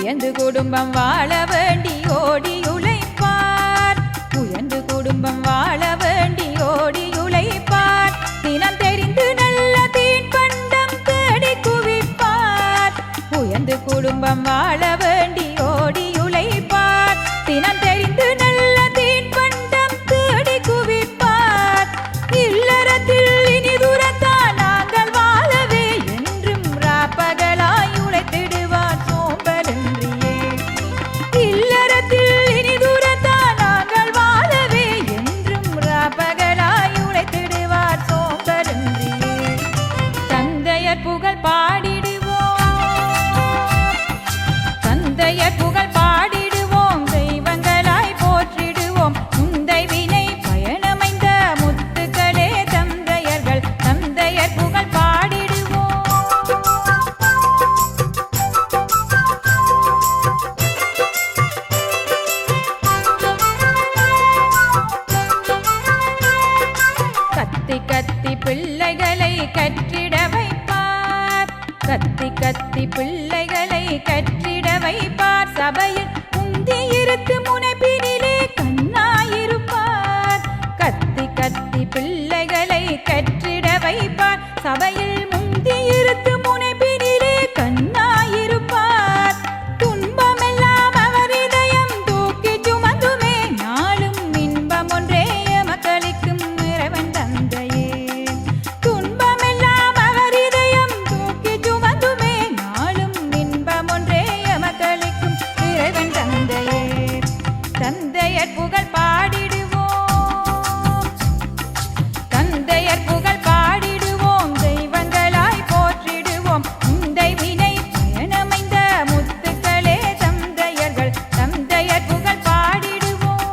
உயர்ந்து குடும்பம் வாழ வேண்டி ஓடி உழைப்பார். உயர்ந்து குடும்பம் வாழ வேண்டி ஓடி உழைப்பார். தினம் தெரிந்து நல்ல தீன் பண்டம் தேடி குவிப்பார். உயர்ந்து குடும்பம் வாழ வேண்டி ஓடி உழைப்பார். தினம் தெரிந்து நல்ல தீன் பண்டம் தேடி குவிப்பார். இல்லறத்தில் இனி துரத்தான் நாங்கள் வாழவே என்றும் ராப்பகலாய் உழைத்திடுவார் சோம்பலின்றியே. இல்லறத்தில் இனி துரத்தான் நாங்கள் வாழவே என்றும் ராப்பகலாய் உழைத்திடுவார் சோம்பலின்றியே. தந்தையர் புகழ் பாடிடுவோம், தந்தையர் புகழ் பாடிடுவோம், தெய்வங்களாய் போற்றிடுவோம். முந்தை வினை பயணமைந்த முத்துக்களே தந்தையர்கள், தந்தையர் புகழ் பாடிடுவோம். கத்தி கத்தி பிள்ளைகளை கற்றிட வைப்பார். கத்தி கத்தி பிள்ளைகளை கற்றிட வைப்பார். சபையில் முந்தியிருத்து முனைப்பினிலே கண்ணாயிருப்பார். கத்தி கத்தி பிள்ளைகளை கற்றிட வைப்பார். சபையில் முந்தியிருத்து முனைப்பினிலே கண்ணாயிருப்பார். துன்பமெல்லாம் அவர் இதயம் தூக்கி சுமந்துமே நாளும் இன்பம் ஒன்றே எமக்களிக்கும் இறைவன் தந்தையே. துன்பமெல்லாம் அவர் இதயம் தூக்கி சுமந்துமே நாளும் இன்பம் ஒன்றே எமக்களிக்கும் இறைவன் தந்தையே. தந்தையர் புகழ் பாடிடுவோம், தந்தையர் புகழ் பாடிடுவோம், தெய்வங்களாய் போற்றிடுவோம். முந்தை வினை பயணமைந்த முத்துக்களே தந்தையர்கள், தந்தையர் புகழ் பாடிடுவோம்.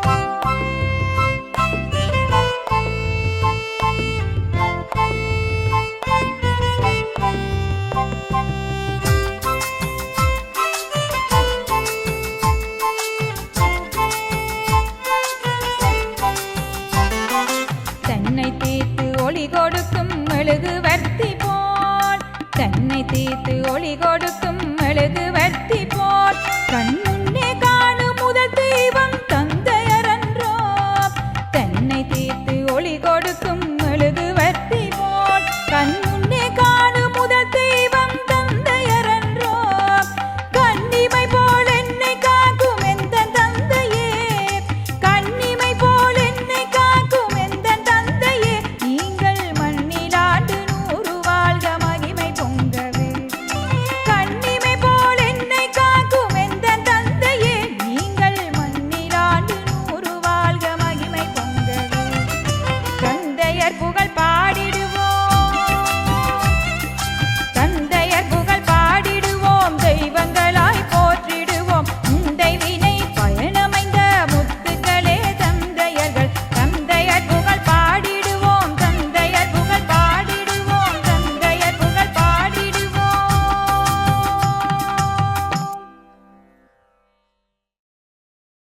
தன்னை தீர்த்து ஒளி கொடுக்கும் மெழுகுவர்த்தி போல், தன்னை தீர்த்து ஒளி கொடுக்கும்